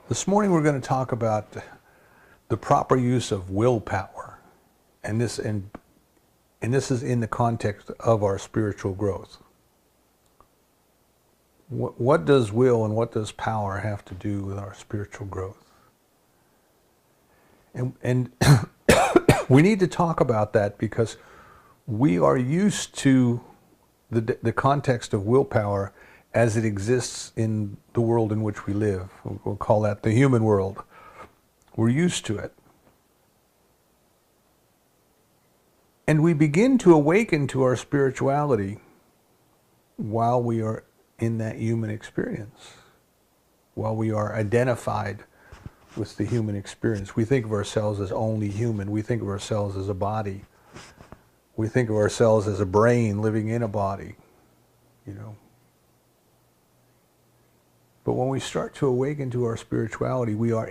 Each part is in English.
This morning we're going to talk about the proper use of willpower, and this is in the context of our spiritual growth. What does will and what does power have to do with our spiritual growth? And we need to talk about that because we are used to the context of willpower as it exists in the world in which we live. We'll call that the human world. We're used to it. And we begin to awaken to our spirituality while we are in that human experience, while we are identified with the human experience. We think of ourselves as only human. We think of ourselves as a body. We think of ourselves as a brain living in a body, you know. But when we start to awaken to our spirituality, we are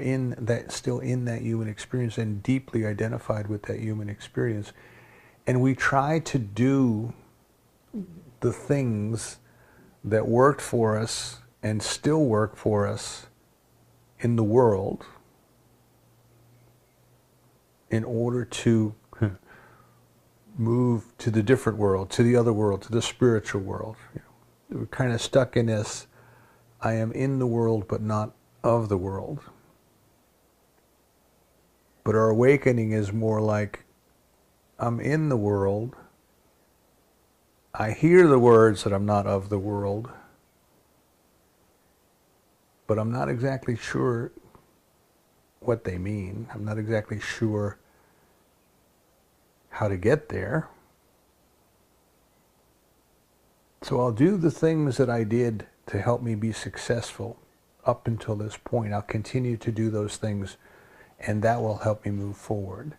still in that human experience and deeply identified with that human experience. And we try to do the things that worked for us and still work for us in the world in order to move to the different world, to the other world, to the spiritual world. We're kind of stuck in this, I am in the world but not of the world. But our awakening is more like, I'm in the world, I hear the words that I'm not of the world, but I'm not exactly sure what they mean. I'm not exactly sure how to get there. So I'll do the things that I did to help me be successful up until this point. I'll continue to do those things, and that will help me move forward.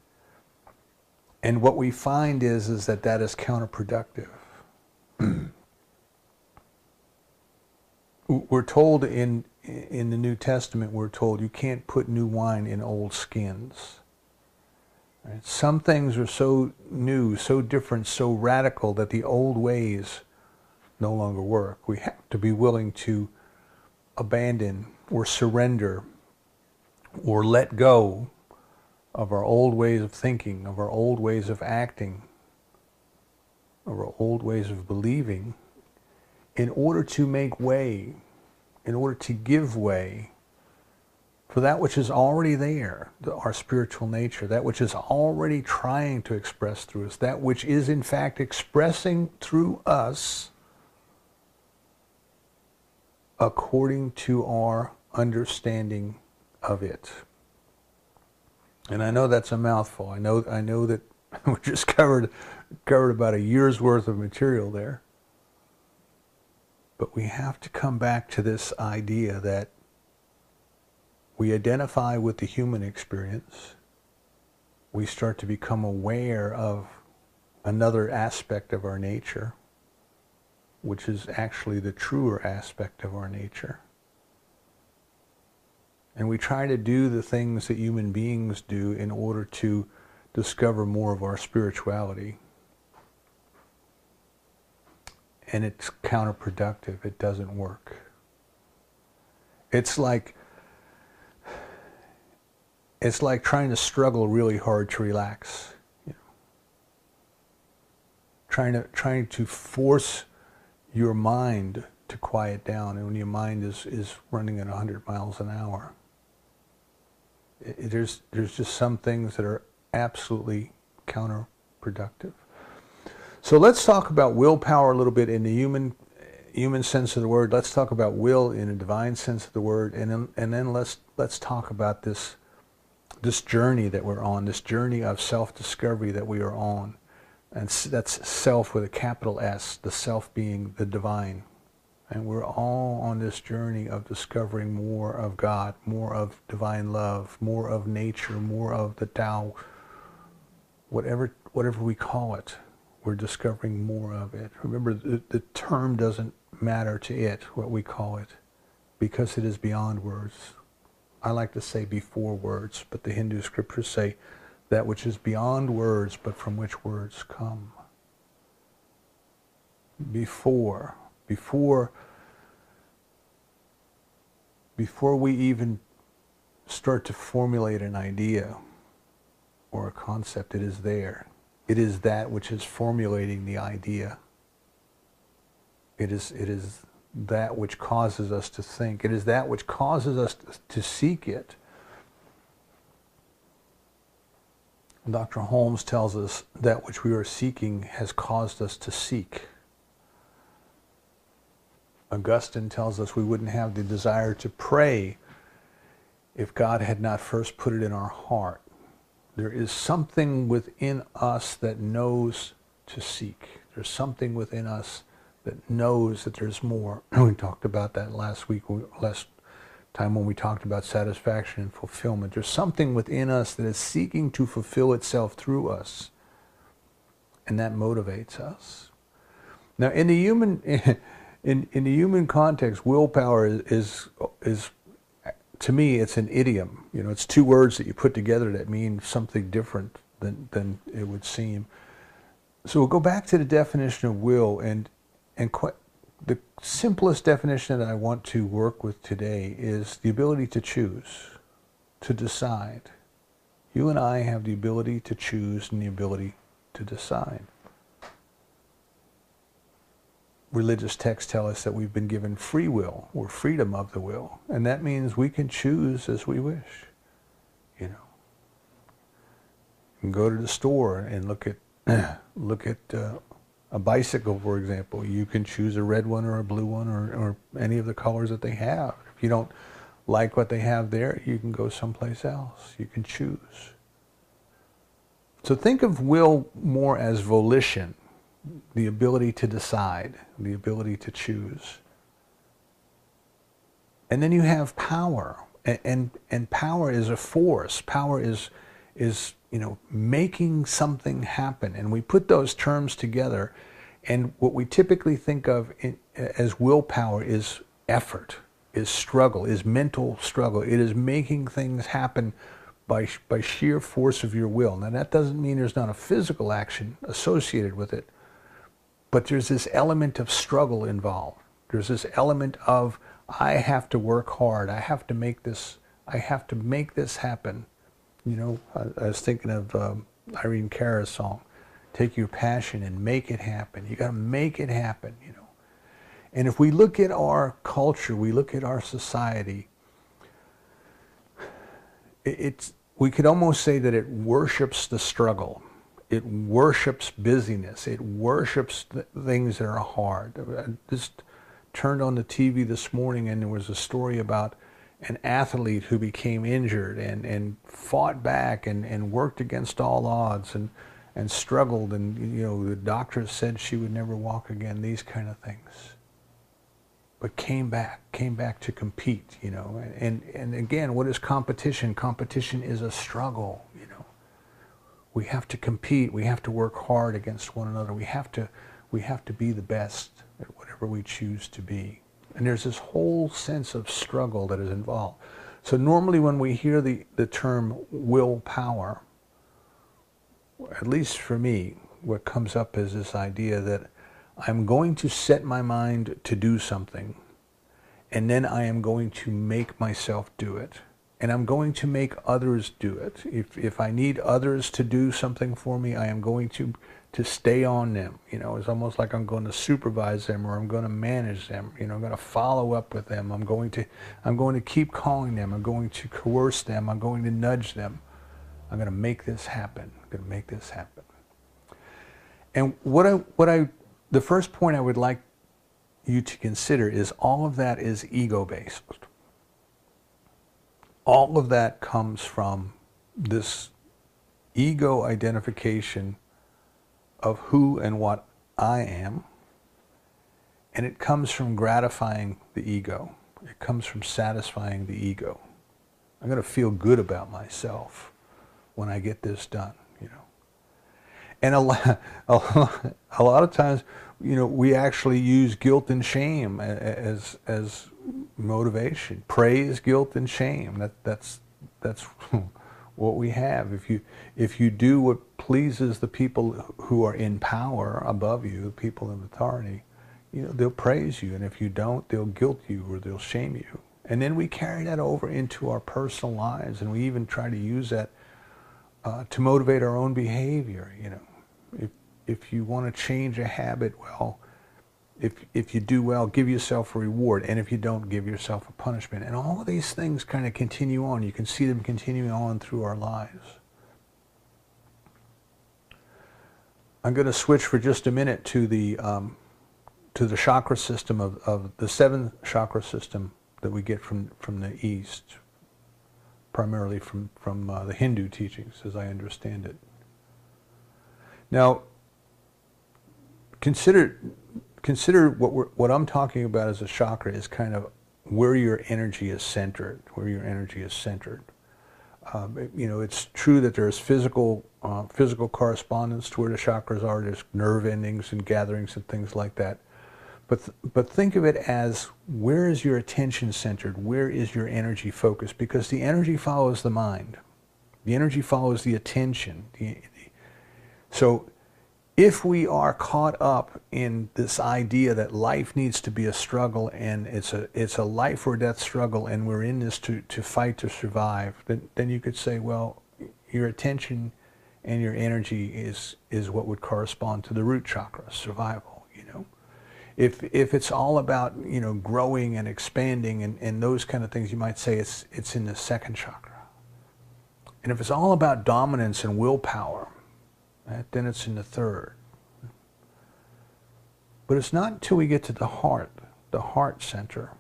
And what we find is that is counterproductive. We're told in the New Testament, we're told you can't put new wine in old skins. Right? Some things are so new, so different, so radical that the old ways no longer work. We have to be willing to abandon or surrender or let go of our old ways of thinking, of our old ways of acting, of our old ways of believing, in order to make way, in order to give way for that which is already there, our spiritual nature, that which is already trying to express through us, that which is in fact expressing through us according to our understanding of it. And I know that's a mouthful. I know that we just covered about a year's worth of material there. But we have to come back to this idea that we identify with the human experience. We start to become aware of another aspect of our nature, which is actually the truer aspect of our nature. And we try to do the things that human beings do in order to discover more of our spirituality. And it's counterproductive. It doesn't work. It's like trying to struggle really hard to relax. You know? Trying to force your mind to quiet down, and when your mind is running at 100 miles an hour. There's just some things that are absolutely counterproductive. So let's talk about willpower a little bit in the human sense of the word. Let's talk about will in a divine sense of the word, and then let's talk about this journey that we're on, this journey of self-discovery that we are on. And that's self with a capital S, the self being the divine. And we're all on this journey of discovering more of God, more of divine love, more of nature, more of the Tao, whatever we call it. We're discovering more of it. Remember, the term doesn't matter to it, what we call it, because it is beyond words. I like to say before words, but the Hindu scriptures say that which is beyond words, but from which words come. Before we even start to formulate an idea or a concept, it is there. It is that which is formulating the idea. It is that which causes us to think. It is that which causes us to seek it. Dr. Holmes tells us that which we are seeking has caused us to seek. Augustine tells us we wouldn't have the desire to pray if God had not first put it in our heart. There is something within us that knows to seek. There's something within us that knows that there's more. We talked about that last time when we talked about satisfaction and fulfillment. There's something within us that is seeking to fulfill itself through us, and that motivates us. Now, in the human in the human context, willpower is to me, it's an idiom. You know, it's two words that you put together that mean something different than it would seem. So we'll go back to the definition of will, and the simplest definition that I want to work with today is the ability to choose, to decide. You and I have the ability to choose and the ability to decide. Religious texts tell us that we've been given free will, or freedom of the will, and that means we can choose as we wish. You know, you can go to the store and look at a bicycle, for example. You can choose a red one or a blue one or any of the colors that they have. If you don't like what they have there, you can go someplace else. You can choose. So think of will more as volition, the ability to decide, the ability to choose. And then you have power, and power is a force. Power is making something happen. And we put those terms together, and what we typically think of as willpower is effort, is struggle, is mental struggle. It is making things happen by sheer force of your will. Now, that doesn't mean there's not a physical action associated with it, but there's this element of struggle involved. There's this element of, I have to work hard. I have to make this happen. You know, I was thinking of Irene Cara's song, "Take your passion and make it happen." You got to make it happen, you know. And if we look at our culture, we look at our society, we could almost say that it worships the struggle. It worships busyness. It worships things that are hard. I just turned on the TV this morning, and there was a story about an athlete who became injured and fought back and worked against all odds and struggled, and the doctors said she would never walk again, these kind of things. But came back to compete, and again, what is competition? Competition is a struggle, We have to compete. We have to work hard against one another. We have to be the best at whatever we choose to be. And there's this whole sense of struggle that is involved. So normally when we hear the term willpower, at least for me, what comes up is this idea that I'm going to set my mind to do something, and then I am going to make myself do it. And I'm going to make others do it. If I need others to do something for me, I am going to stay on them. It's almost like I'm going to supervise them, or I'm going to manage them. I'm going to follow up with them. I'm going to keep calling them. I'm going to coerce them. I'm going to nudge them. I'm going to make this happen. I'm going to make this happen. And the first point I would like you to consider is all of that is ego-based. All of that comes from this ego identification of who and what I am, and it comes from gratifying the ego. It comes from satisfying the ego. I'm going to feel good about myself when I get this done, And a lot of times, we actually use guilt and shame as motivation. Praise, guilt, and shame. That's what we have. If you do what pleases the people who are in power above you, the people in authority, they'll praise you, and if you don't, they'll guilt you or they'll shame you. And then we carry that over into our personal lives, and we even try to use that to motivate our own behavior. You know, if you want to change a habit, well, if you do well, give yourself a reward, and if you don't, give yourself a punishment. And all of these things kind of continue on. You can see them continuing on through our lives. I'm going to switch for just a minute to the chakra system of the 7 chakra system that we get from the East, primarily from the Hindu teachings, as I understand it. Now, consider what I'm talking about as a chakra is kind of where your energy is centered. Where your energy is centered. You know, it's true that there's physical correspondence to where the chakras are. There's nerve endings and gatherings and things like that. But think of it as, where is your attention centered? Where is your energy focused? Because the energy follows the mind. The energy follows the attention. So if we are caught up in this idea that life needs to be a struggle, and it's a life or death struggle, and we're in this to fight to survive, then you could say, well, your attention and your energy is what would correspond to the root chakra, survival, you know. If it's all about, you know, growing and expanding and those kind of things, you might say it's in the 2nd chakra. And if it's all about dominance and willpower, then it's in the 3rd. But it's not until we get to the heart center,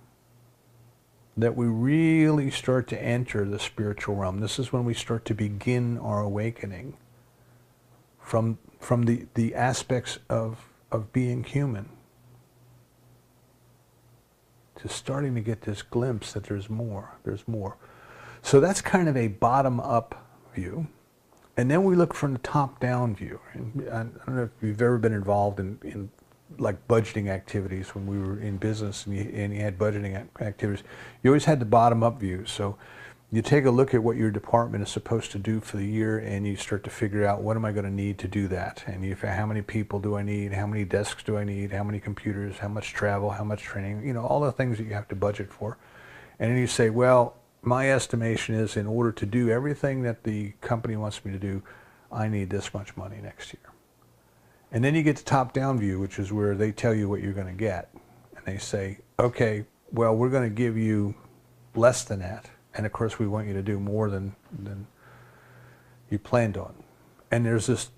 that we really start to enter the spiritual realm. This is when we start to begin our awakening from the aspects of being human, to starting to get this glimpse that there's more. So that's kind of a bottom-up view. And then we look from the top-down view. And I don't know if you've ever been involved in like budgeting activities when we were in business, and you had budgeting activities. You always had the bottom-up view. So you take a look at what your department is supposed to do for the year, and you start to figure out, what am I going to need to do that? And how many people do I need? How many desks do I need? How many computers? How much travel? How much training? You know, all the things that you have to budget for. And then you say, well, my estimation is, in order to do everything that the company wants me to do, I need this much money next year. And then you get the top-down view, which is where they tell you what you're going to get. And they say, okay, well, we're going to give you less than that. And of course, we want you to do more than you planned on. And there's this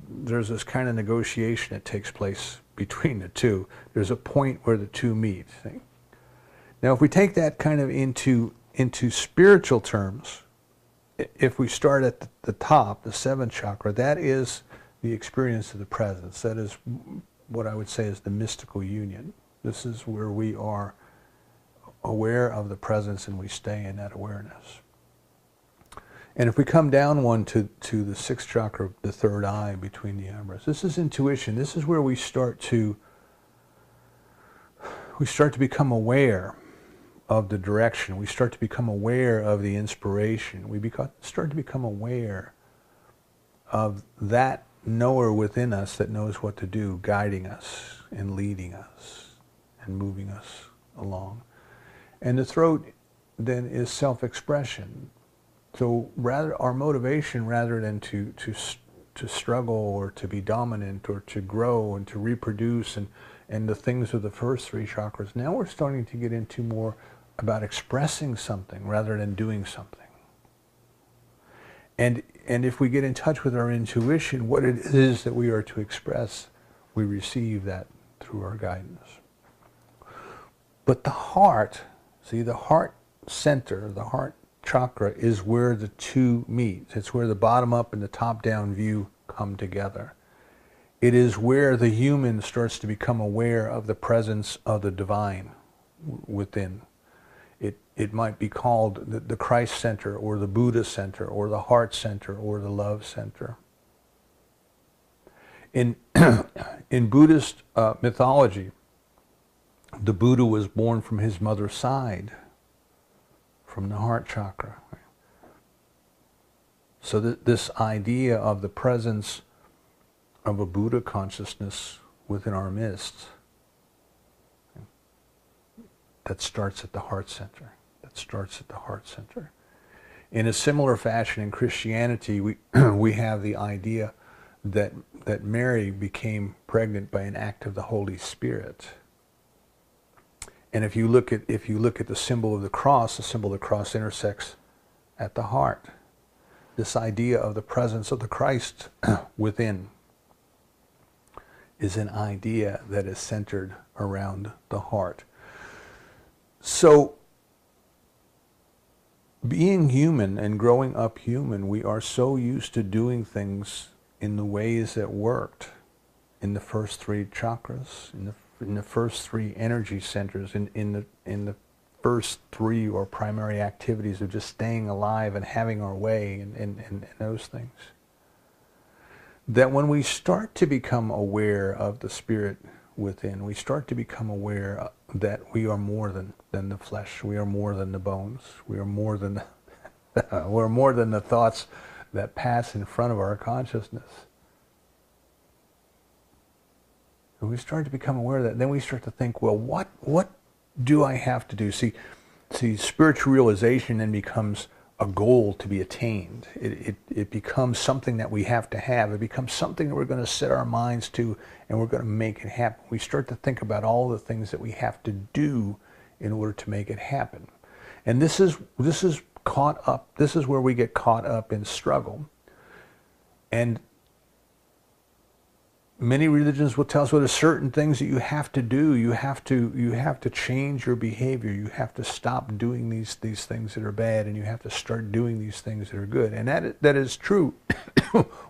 kind of negotiation that takes place between the two. There's a point where the two meet. See? Now, if we take that kind of into spiritual terms, if we start at the top, the 7th chakra, that is the experience of the presence. That is what I would say is the mystical union. This is where we are aware of the presence, and we stay in that awareness. And if we come down one to the 6th chakra, the 3rd eye between the eyebrows, this is intuition. This is where we start to become aware of the direction. We start to become aware of the inspiration. We start to become aware of that knower within us that knows what to do, guiding us and leading us and moving us along. And the throat then is self-expression. So our motivation, rather than to struggle or to be dominant or to grow and to reproduce and the things of the first 3 chakras, now we're starting to get into more about expressing something rather than doing something. And if we get in touch with our intuition, what it is that we are to express, we receive that through our guidance. But the heart, see, the heart center, the heart chakra, is where the two meet. It's where the bottom-up and the top-down view come together. It is where the human starts to become aware of the presence of the divine within. It might be called the Christ center, or the Buddha center, or the heart center, or the love center. In Buddhist mythology, the Buddha was born from his mother's side, from the heart chakra. So this idea of the presence of a Buddha consciousness within our midst, that starts at the heart center. that starts at the heart center. In a similar fashion, in Christianity, we we have the idea that Mary became pregnant by an act of the Holy Spirit. And if you look at the symbol of the cross intersects at the heart. This idea of the presence of the Christ within is an idea that is centered around the heart. So, being human and growing up human, we are so used to doing things in the ways that worked in the first three chakras, in the first three energy centers, in the first three or primary activities of just staying alive and having our way and those things. That when we start to become aware of the spirit within, we start to become aware that we are more than the flesh, we are more than the bones, we are more than we're more than the thoughts that pass in front of our consciousness. And we start to become aware of that, then we start to think, well, what do I have to do? See, spiritual realization then becomes a goal to be attained. It becomes something that we have to have. It becomes something that we're going to set our minds to, and we're going to make it happen. We start to think about all the things that we have to do in order to make it happen. And this is caught up. This is where we get caught up in struggle. And many religions will tell us, well, there's certain things that you have to do. You have to change your behavior. You have to stop doing these things that are bad, and you have to start doing these things that are good. And that is true.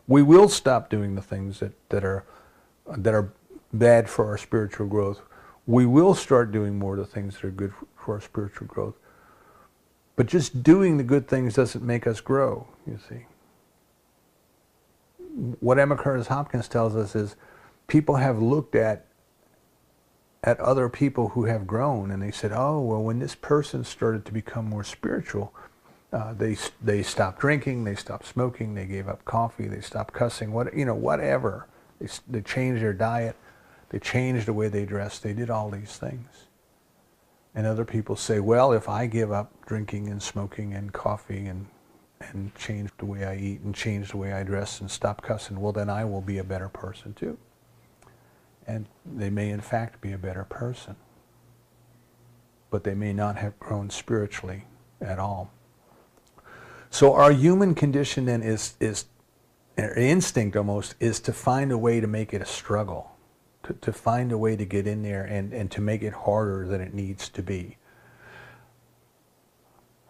We will stop doing the things that are bad for our spiritual growth. We will start doing more of the things that are good for our spiritual growth. But just doing the good things doesn't make us grow, you see. What Emma Curtis Hopkins tells us is people have looked at other people who have grown, and they said, oh, well, when this person started to become more spiritual, they stopped drinking, they stopped smoking, they gave up coffee, they stopped cussing, whatever. They changed their diet, they changed the way they dressed, they did all these things. And other people say, well, if I give up drinking and smoking and coffee and change the way I eat and change the way I dress and stop cussing, well, then I will be a better person too. And they may in fact be a better person, but they may not have grown spiritually at all. So our human condition then is our instinct almost is to find a way to make it a struggle, to find a way to get in there and to make it harder than it needs to be.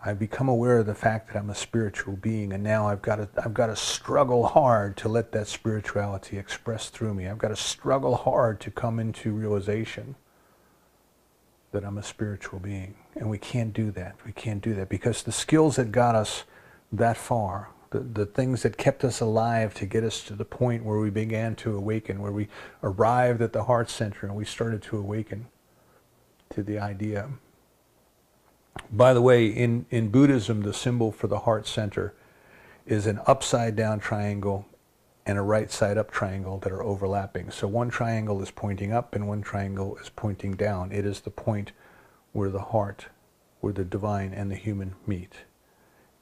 I've become aware of the fact that I'm a spiritual being, and now I've got to struggle hard to let that spirituality express through me. I've got to struggle hard to come into realization that I'm a spiritual being. And we can't do that. We can't do that because the skills that got us that far, the things that kept us alive to get us to the point where we began to awaken, where we arrived at the heart center and we started to awaken to the idea. By the way, in Buddhism, the symbol for the heart center is an upside down triangle and a right side up triangle that are overlapping. So one triangle is pointing up and one triangle is pointing down. It is the point where the heart, where the divine and the human meet.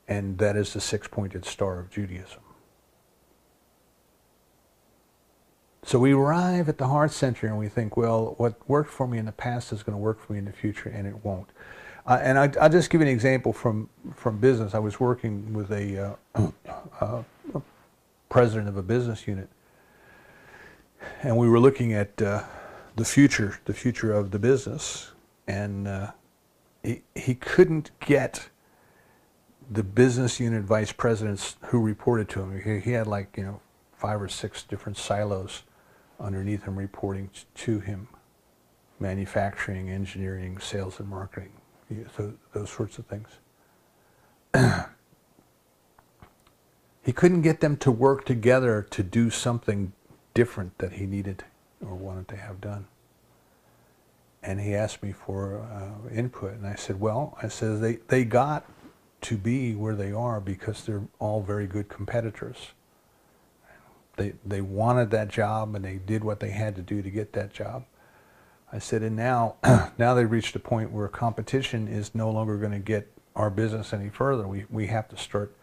And that is the six-pointed star of Judaism. So we arrive at the heart center and we think, well, what worked for me in the past is going to work for me in the future, and it won't. And I'll just give you an example from business. I was working with a president of a business unit, and we were looking at the future of the business, and he couldn't get the business unit vice presidents who reported to him. He had 5 or 6 different silos underneath him reporting to him: manufacturing, engineering, sales, and marketing. So those sorts of things. He couldn't get them to work together to do something different that he needed or wanted to have done. And he asked me for input, and I said, they got to be where they are because they're all very good competitors. They wanted that job, and they did what they had to do to get that job. I said, and now they've reached a point where competition is no longer going to get our business any further. We have to start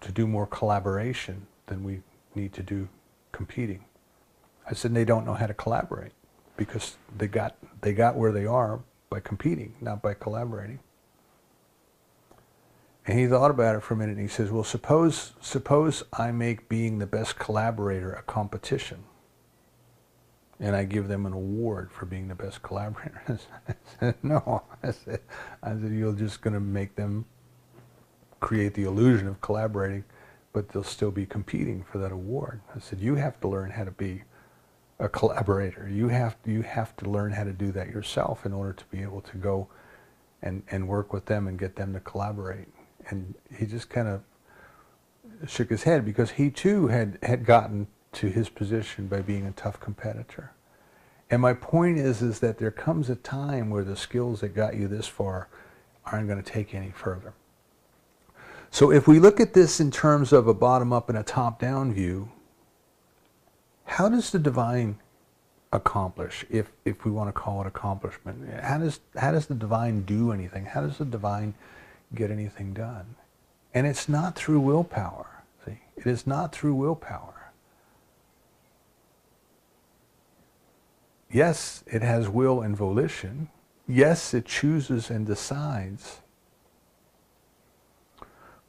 to do more collaboration than we need to do competing. I said they don't know how to collaborate because they got where they are by competing, not by collaborating. And he thought about it for a minute and he says, well, suppose I make being the best collaborator a competition and I give them an award for being the best collaborator. I said, no. I said, you're just going to make them create the illusion of collaborating, but they'll still be competing for that award. I said, you have to learn how to be a collaborator. You have to learn how to do that yourself in order to be able to go and work with them and get them to collaborate. And he just kind of shook his head because he too had gotten to his position by being a tough competitor. And my point is that there comes a time where the skills that got you this far aren't going to take you any further. So if we look at this in terms of a bottom-up and a top-down view, how does the divine accomplish, if we want to call it accomplishment? How does the divine do anything? How does the divine get anything done? And it's not through willpower. See, it is not through willpower. Yes, it has will and volition. Yes, it chooses and decides.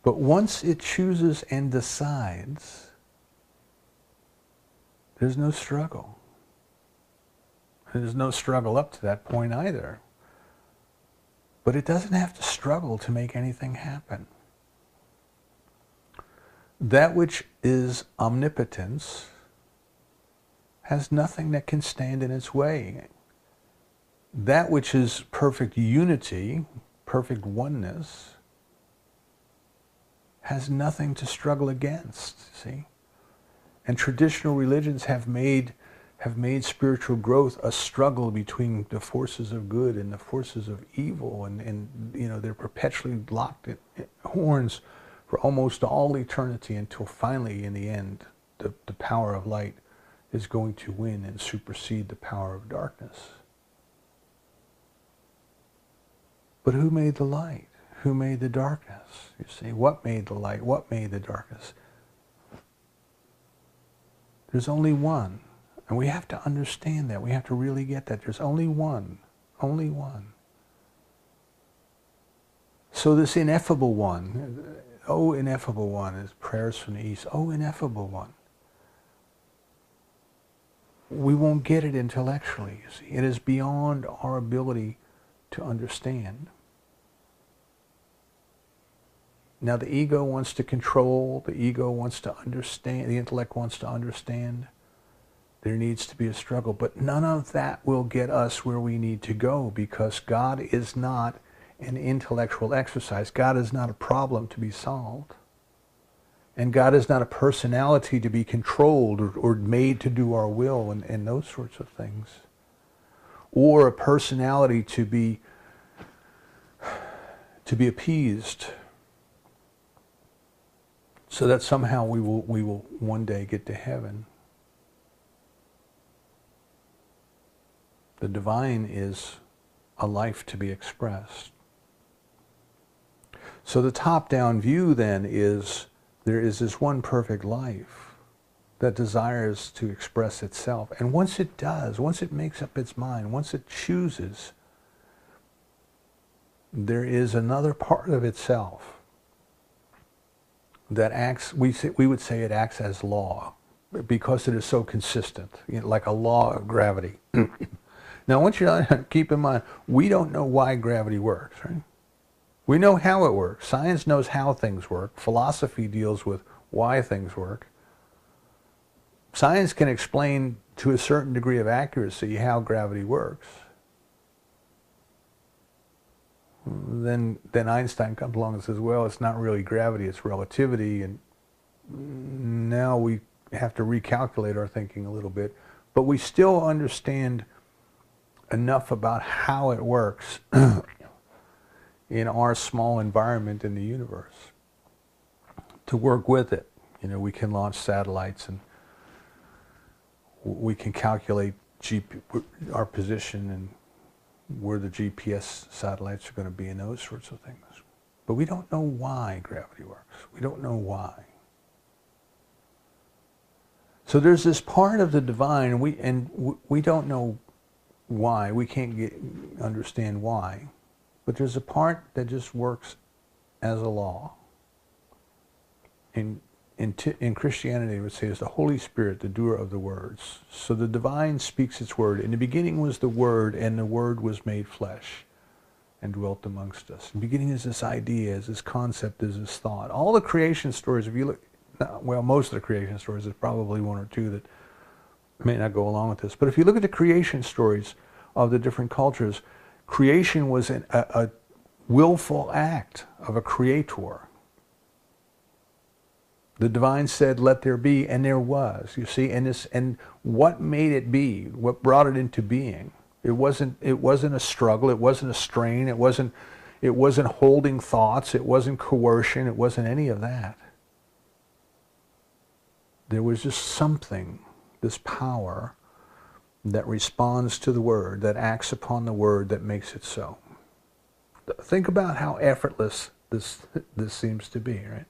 But once it chooses and decides, there's no struggle. There's no struggle up to that point either. But it doesn't have to struggle to make anything happen. That which is omnipotence has nothing that can stand in its way. That which is perfect unity, perfect oneness, has nothing to struggle against, see? And traditional religions have made spiritual growth a struggle between the forces of good and the forces of evil, and you know, they're perpetually locked in horns for almost all eternity until finally, in the end, the power of light is going to win and supersede the power of darkness. But who made the light? Who made the darkness? You see, what made the light? What made the darkness? There's only one. And we have to understand that. We have to really get that. There's only one. Only one. So this ineffable one, oh ineffable one, is prayers from the East. Oh ineffable one. We won't get it intellectually, you see. It is beyond our ability to understand. Now the ego wants to control, the ego wants to understand, the intellect wants to understand. There needs to be a struggle, but none of that will get us where we need to go, because God is not an intellectual exercise. God is not a problem to be solved. And God is not a personality to be controlled or made to do our will and those sorts of things. Or a personality to be appeased so that somehow we will one day get to heaven. The divine is a life to be expressed. So the top-down view then is there is this one perfect life that desires to express itself. And once it does, once it makes up its mind, once it chooses, there is another part of itself that acts, we would say it acts as law, because it is so consistent, you know, like a law of gravity. Now, I want you to keep in mind, we don't know why gravity works, right? We know how it works. Science knows how things work. Philosophy deals with why things work. Science can explain to a certain degree of accuracy how gravity works. Then Einstein comes along and says, well, it's not really gravity, it's relativity, and now we have to recalculate our thinking a little bit. But we still understand enough about how it works in our small environment in the universe to work with it. You know, we can launch satellites and we can calculate our position and where the GPS satellites are going to be and those sorts of things. But we don't know why gravity works. We don't know why. So there's this part of the divine, and we don't know why. We can't understand why. But there's a part that just works as a law. In Christianity, it would say is the Holy Spirit, the doer of the words. So the divine speaks its word. In the beginning was the Word, and the Word was made flesh and dwelt amongst us. In the beginning is this idea, is this concept, is this thought. All the creation stories, if you look, well, most of the creation stories, there's probably one or two that may not go along with this. But if you look at the creation stories of the different cultures, creation was a willful act of a creator. The divine said, "Let there be," and there was. You see, and what made it be? What brought it into being? It wasn't a struggle. It wasn't a strain. It wasn't holding thoughts. It wasn't coercion. It wasn't any of that. There was just something, this power that responds to the word, that acts upon the word, that makes it so. Think about how effortless this seems to be, right?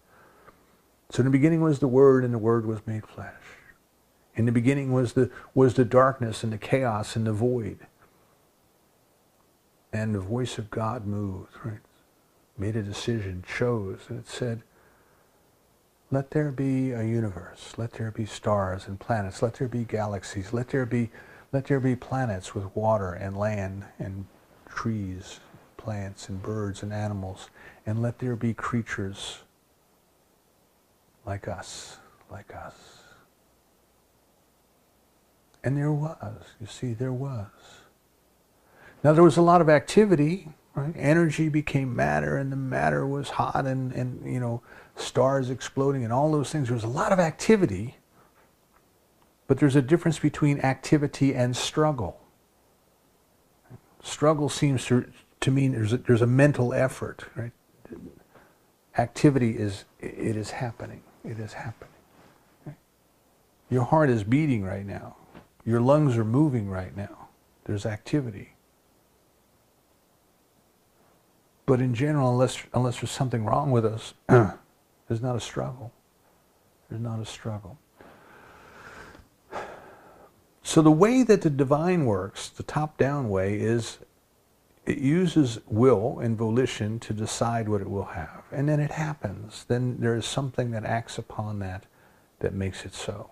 So in the beginning was the Word, and the Word was made flesh. In the beginning was the darkness and the chaos and the void. And the voice of God moved, right? Made a decision, chose, and it said, "Let there be a universe. Let there be stars and planets. Let there be galaxies. Let there be planets with water and land and trees, plants and birds and animals. And let there be creatures like us. And there was, you see, there was. Now there was a lot of activity, right? Energy became matter, and the matter was hot, and you know, stars exploding and all those things. There was a lot of activity, but there's a difference between activity and struggle. Struggle seems to mean there's a mental effort, right? Activity is happening. It is happening. Okay? Your heart is beating right now. Your lungs are moving right now. There's activity. But in general, unless there's something wrong with us, there's not a struggle. There's not a struggle. So the way that the divine works, the top-down way, is it uses will and volition to decide what it will have. And then it happens. Then there is something that acts upon that makes it so.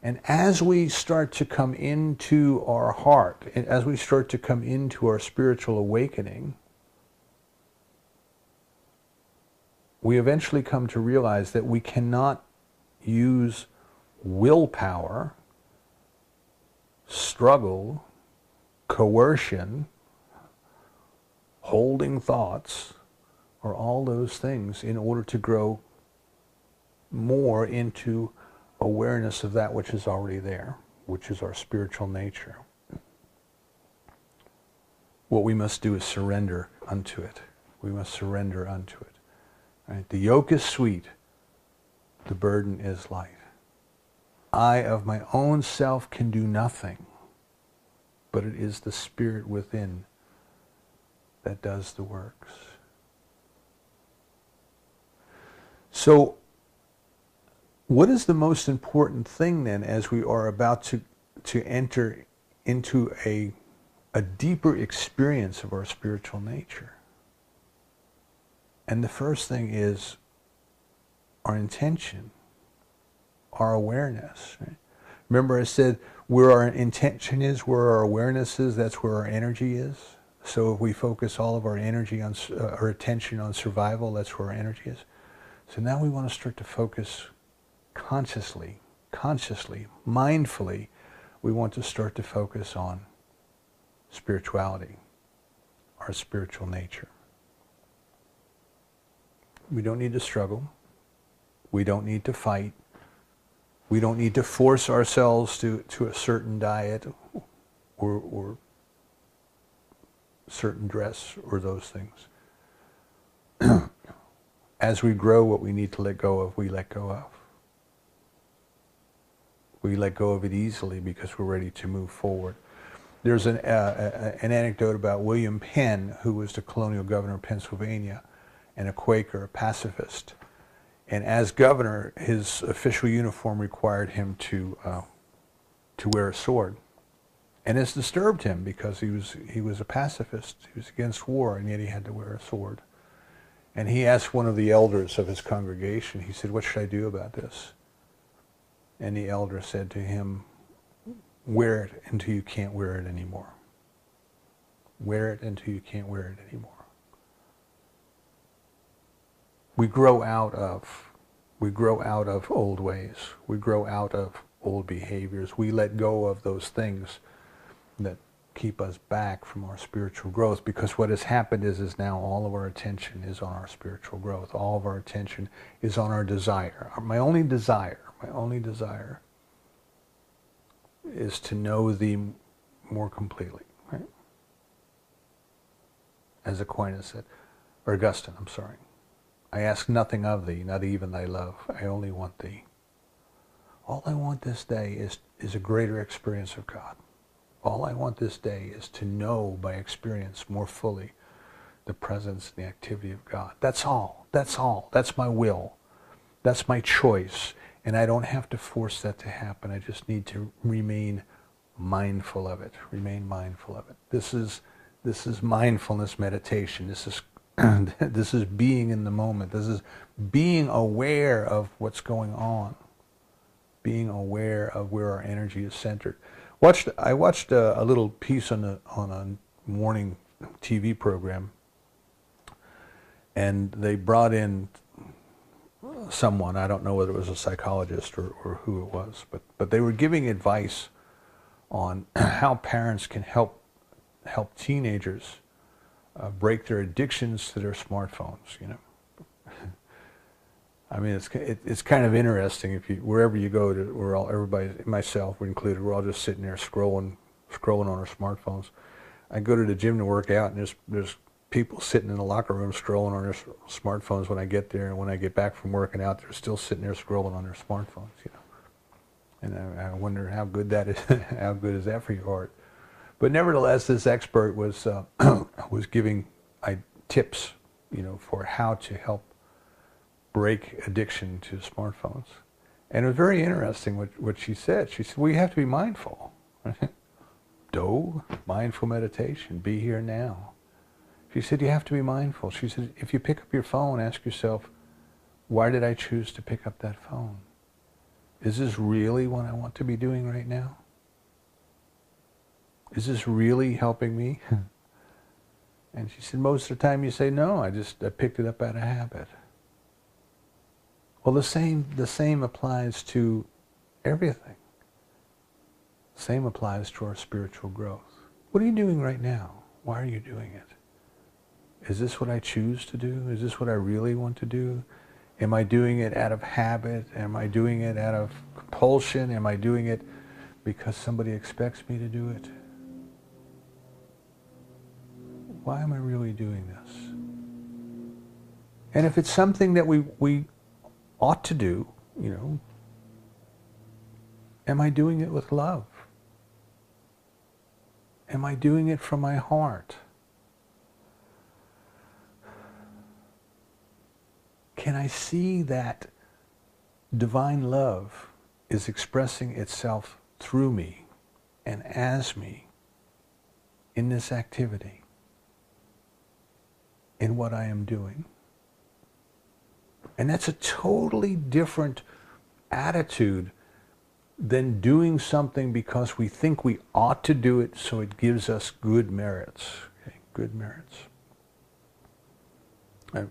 And as we start to come into our heart, and as we start to come into our spiritual awakening, we eventually come to realize that we cannot use willpower, struggle, coercion, holding thoughts, or all those things in order to grow more into awareness of that which is already there, which is our spiritual nature. What we must do is surrender unto it. We must surrender unto it. Right? The yoke is sweet, the burden is light. I of my own self can do nothing, but it is the Spirit within that does the works. So, what is the most important thing then as we are about to enter into a deeper experience of our spiritual nature? And the first thing is our intention, our awareness. Right? Remember I said where our intention is, where our awareness is, that's where our energy is. So if we focus all of our energy on, our attention on survival, that's where our energy is. So now we want to start to focus consciously, mindfully, we want to start to focus on spirituality, our spiritual nature. We don't need to struggle. We don't need to fight. We don't need to force ourselves to a certain diet or certain dress or those things. As we grow, what we need to let go of, we let go of. We let go of it easily because we're ready to move forward. There's an anecdote about William Penn, who was the colonial governor of Pennsylvania, and a Quaker, a pacifist. And as governor, his official uniform required him to wear a sword. And this disturbed him because he was a pacifist. He was against war, and yet he had to wear a sword. And he asked one of the elders of his congregation, he said, "What should I do about this?" And the elder said to him, "Wear it until you can't wear it anymore. Wear it until you can't wear it anymore." We grow out of old ways. We grow out of old behaviors. We let go of those things that keep us back from our spiritual growth, because what has happened is now all of our attention is on our spiritual growth. All of our attention is on our desire. My only desire is to know thee more completely, right? As Aquinas said, or Augustine, I'm sorry. I ask nothing of thee, not even thy love. I only want thee. All I want this day is a greater experience of God. All I want this day is to know by experience more fully the presence and the activity of God. That's all. That's all. That's my will. That's my choice. And I don't have to force that to happen. I just need to remain mindful of it. Remain mindful of it. This is mindfulness meditation. This is being in the moment. This is being aware of what's going on. Being aware of where our energy is centered. I watched a little piece on a morning TV program, and they brought in someone, I don't know whether it was a psychologist or who it was, but they were giving advice on how parents can help teenagers break their addictions to their smartphones. You know, I mean, it's kind of interesting. Wherever you go, everybody, myself included, we're all just sitting there scrolling on our smartphones. I go to the gym to work out, and there's people sitting in the locker room scrolling on their smartphones when I get there, and when I get back from working out, they're still sitting there scrolling on their smartphones. You know, and I wonder how good that is. How good is that for your heart? But nevertheless, this expert was was giving tips, you know, for how to help break addiction to smartphones. And it was very interesting what she said. She said, well, you have to be mindful. Mindful meditation, be here now. She said, you have to be mindful. She said, if you pick up your phone, ask yourself, why did I choose to pick up that phone? Is this really what I want to be doing right now? Is this really helping me? And she said, most of the time you say, no, I picked it up out of habit. Well, the same applies to everything. The same applies to our spiritual growth. What are you doing right now? Why are you doing it? Is this what I choose to do? Is this what I really want to do? Am I doing it out of habit? Am I doing it out of compulsion? Am I doing it because somebody expects me to do it? Why am I really doing this? And if it's something that we ought to do, you know, am I doing it with love? Am I doing it from my heart? Can I see that divine love is expressing itself through me and as me in this activity, in what I am doing? And that's a totally different attitude than doing something because we think we ought to do it so it gives us good merits. Okay? Good merits.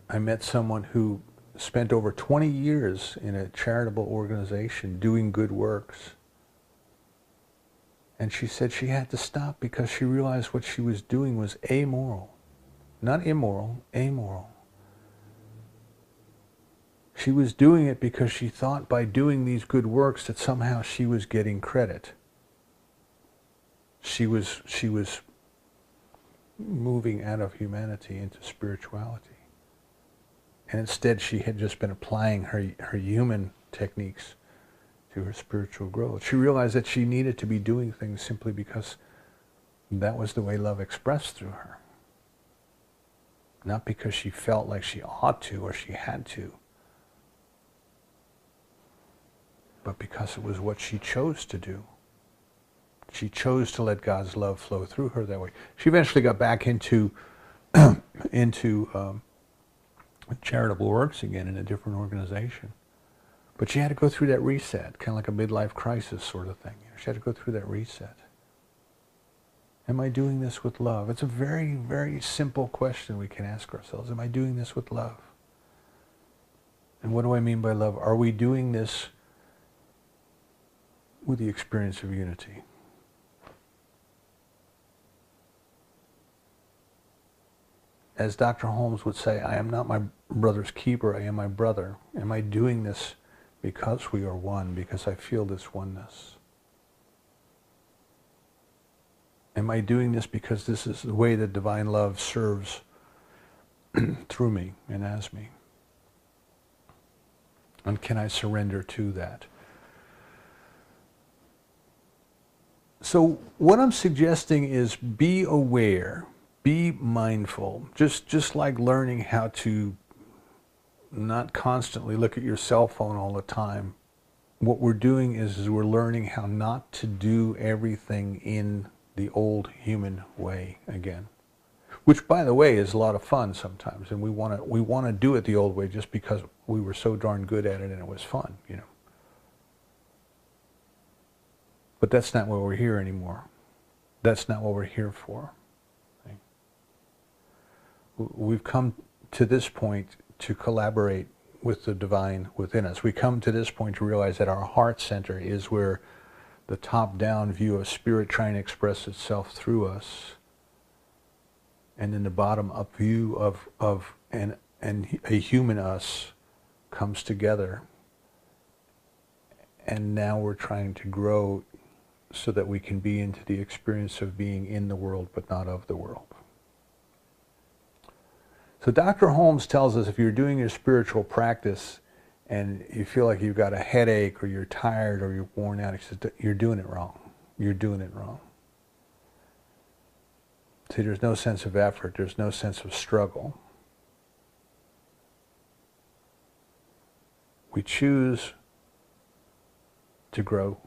I met someone who spent over 20 years in a charitable organization doing good works. And she said she had to stop because she realized what she was doing was amoral. Not immoral, amoral. She was doing it because she thought by doing these good works that somehow she was getting credit. She was moving out of humanity into spirituality. And instead she had just been applying her human techniques to her spiritual growth. She realized that she needed to be doing things simply because That was the way love expressed through her. Not because she felt like she ought to or she had to, but because it was what she chose to do. She chose to let God's love flow through her that way. She eventually got back into charitable works again in a different organization. But she had to go through that reset, kind of like a midlife crisis sort of thing. She had to go through that reset. Am I doing this with love? It's a very, very simple question we can ask ourselves. Am I doing this with love? And what do I mean by love? Are we doing this with the experience of unity? As Dr. Holmes would say, I am not my brother's keeper, I am my brother. Am I doing this because we are one, because I feel this oneness? Am I doing this because this is the way that divine love serves through me and as me? And can I surrender to that? So what I'm suggesting is be aware, be mindful, just like learning how to not constantly look at your cell phone all the time. What we're doing is we're learning how not to do everything in the old human way again, which, by the way, is a lot of fun sometimes, and we want to do it the old way just because we were so darn good at it and it was fun, you know. But that's not why we're here anymore. That's not what we're here for. Okay? We've come to this point to collaborate with the divine within us. We come to this point to realize that our heart center is where the top-down view of spirit trying to express itself through us, and then the bottom-up view of a human us comes together. And now we're trying to grow so that we can be into the experience of being in the world but not of the world. So Dr. Holmes tells us if you're doing your spiritual practice and you feel like you've got a headache or you're tired or you're worn out, he says, you're doing it wrong. You're doing it wrong. See, there's no sense of effort. There's no sense of struggle. We choose to grow.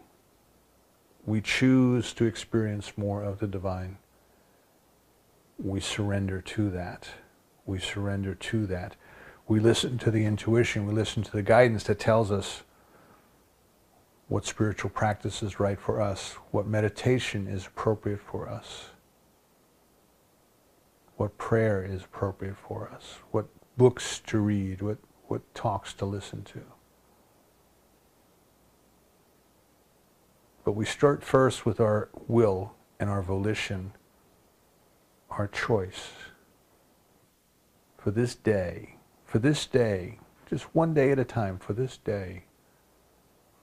We choose to experience more of the divine. We surrender to that. We surrender to that. We listen to the intuition. We listen to the guidance that tells us what spiritual practice is right for us, what meditation is appropriate for us, what prayer is appropriate for us, what books to read, what talks to listen to. But we start first with our will and our volition, our choice. For this day, just one day at a time, for this day,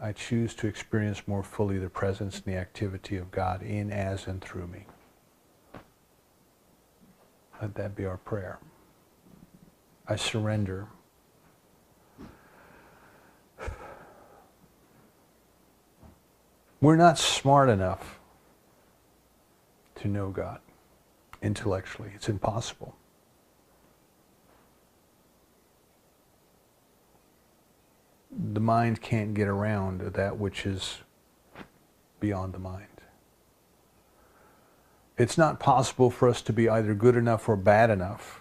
I choose to experience more fully the presence and the activity of God in, as, and through me. Let that be our prayer. I surrender. We're not smart enough to know God intellectually. It's impossible. The mind can't get around that which is beyond the mind. It's not possible for us to be either good enough or bad enough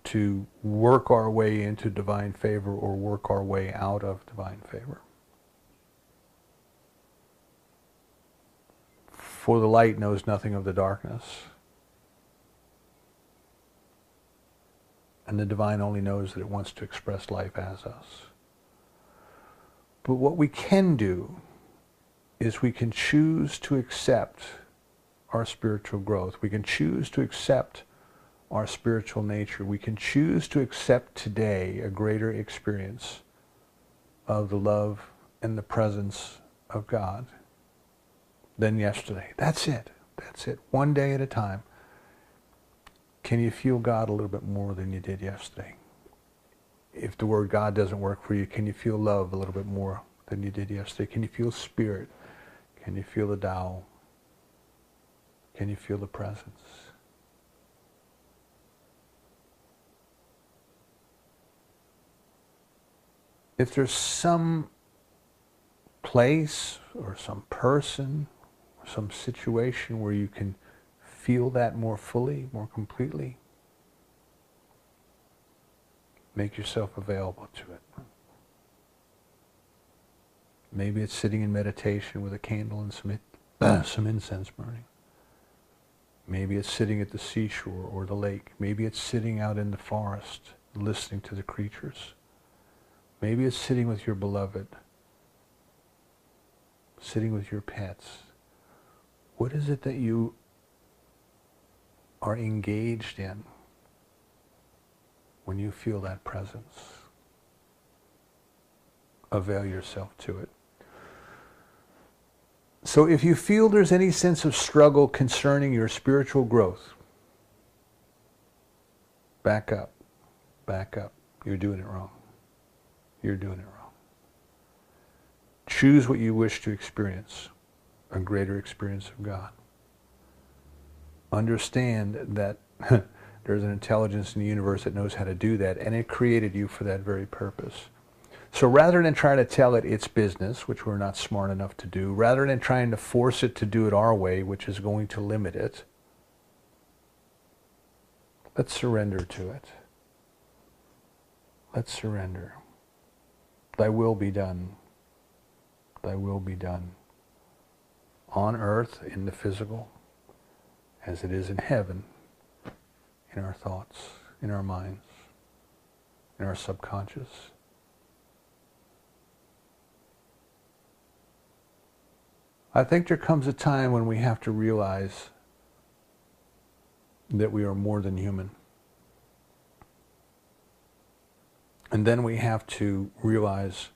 to work our way into divine favor or work our way out of divine favor. For the light knows nothing of the darkness, and the divine only knows that it wants to express life as us. But what we can do is we can choose to accept our spiritual growth. We can choose to accept our spiritual nature. We can choose to accept today a greater experience of the love and the presence of God than yesterday. That's it. That's it. One day at a time. Can you feel God a little bit more than you did yesterday? If the word God doesn't work for you, can you feel love a little bit more than you did yesterday? Can you feel spirit? Can you feel the Tao? Can you feel the presence? If there's some place or some person or some situation where you can feel that more fully, more completely, make yourself available to it. Maybe it's sitting in meditation with a candle and some incense burning. Maybe it's sitting at the seashore or the lake. Maybe it's sitting out in the forest listening to the creatures. Maybe it's sitting with your beloved, sitting with your pets. What is it that you are engaged in when you feel that presence? Avail yourself to it. So if you feel there's any sense of struggle concerning your spiritual growth, back up, back up. You're doing it wrong. You're doing it wrong. Choose what you wish to experience, a greater experience of God. Understand that there's an intelligence in the universe that knows how to do that, and it created you for that very purpose. So rather than trying to tell it its business, which we're not smart enough to do, rather than trying to force it to do it our way, which is going to limit it, let's surrender to it. Let's surrender. Thy will be done. Thy will be done. On earth, in the physical, as it is in heaven, in our thoughts, in our minds, in our subconscious. I think there comes a time when we have to realize that we are more than human. And then we have to realize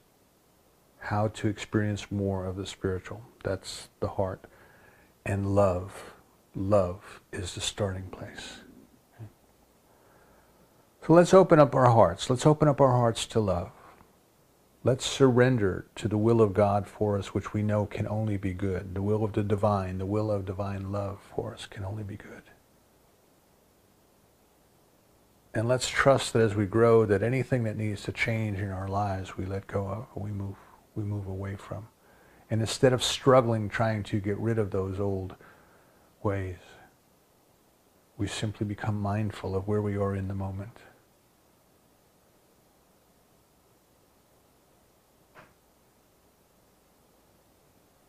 how to experience more of the spiritual. That's the heart. And love. Love is the starting place. So let's open up our hearts. Let's open up our hearts to love. Let's surrender to the will of God for us, which we know can only be good. The will of the divine love for us can only be good. And let's trust that as we grow, that anything that needs to change in our lives, we let go of, we move away from. And instead of struggling, trying to get rid of those old ways, we simply become mindful of where we are in the moment.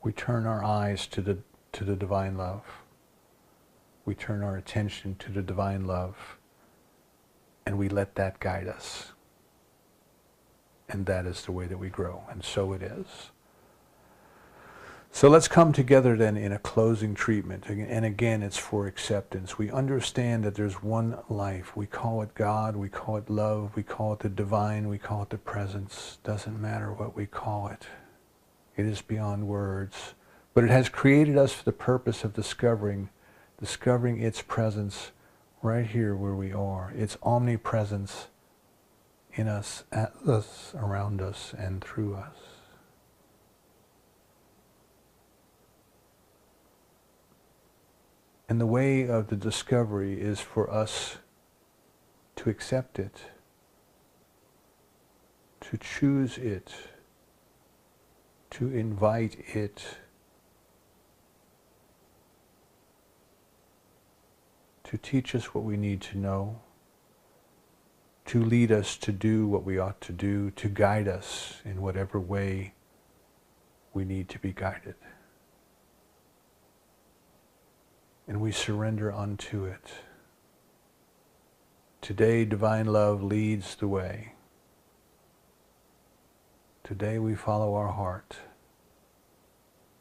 We turn our eyes to the divine love. We turn our attention to the divine love, and we let that guide us. And that is the way that we grow, and so it is. So let's come together then in a closing treatment. And again, it's for acceptance. We understand that there's one life. We call it God, we call it love, we call it the divine, we call it the presence. Doesn't matter what we call it. It is beyond words. But it has created us for the purpose of discovering its presence right here where we are. Its omnipresence in us, at us, around us, and through us. And the way of the discovery is for us to accept it, to choose it, to invite it, to teach us what we need to know, to lead us to do what we ought to do, to guide us in whatever way we need to be guided. And we surrender unto it. Today, divine love leads the way. Today we follow our heart.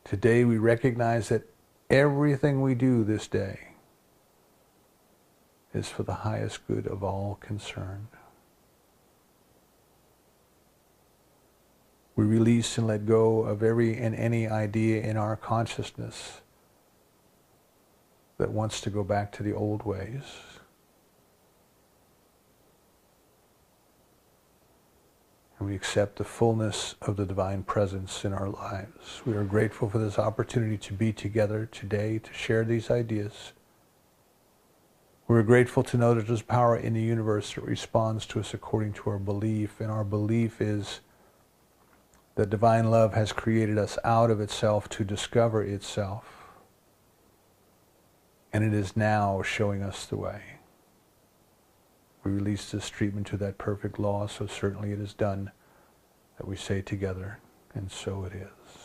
Today we recognize that everything we do this day is for the highest good of all concerned. We release and let go of every and any idea in our consciousness that wants to go back to the old ways. and we accept the fullness of the divine presence in our lives. We are grateful for this opportunity to be together today to share these ideas. We're grateful to know that there's power in the universe that responds to us according to our belief, and our belief is that divine love has created us out of itself to discover itself, and it is now showing us the way. We release this treatment to that perfect law, so certainly it is done, that we say together, and so it is.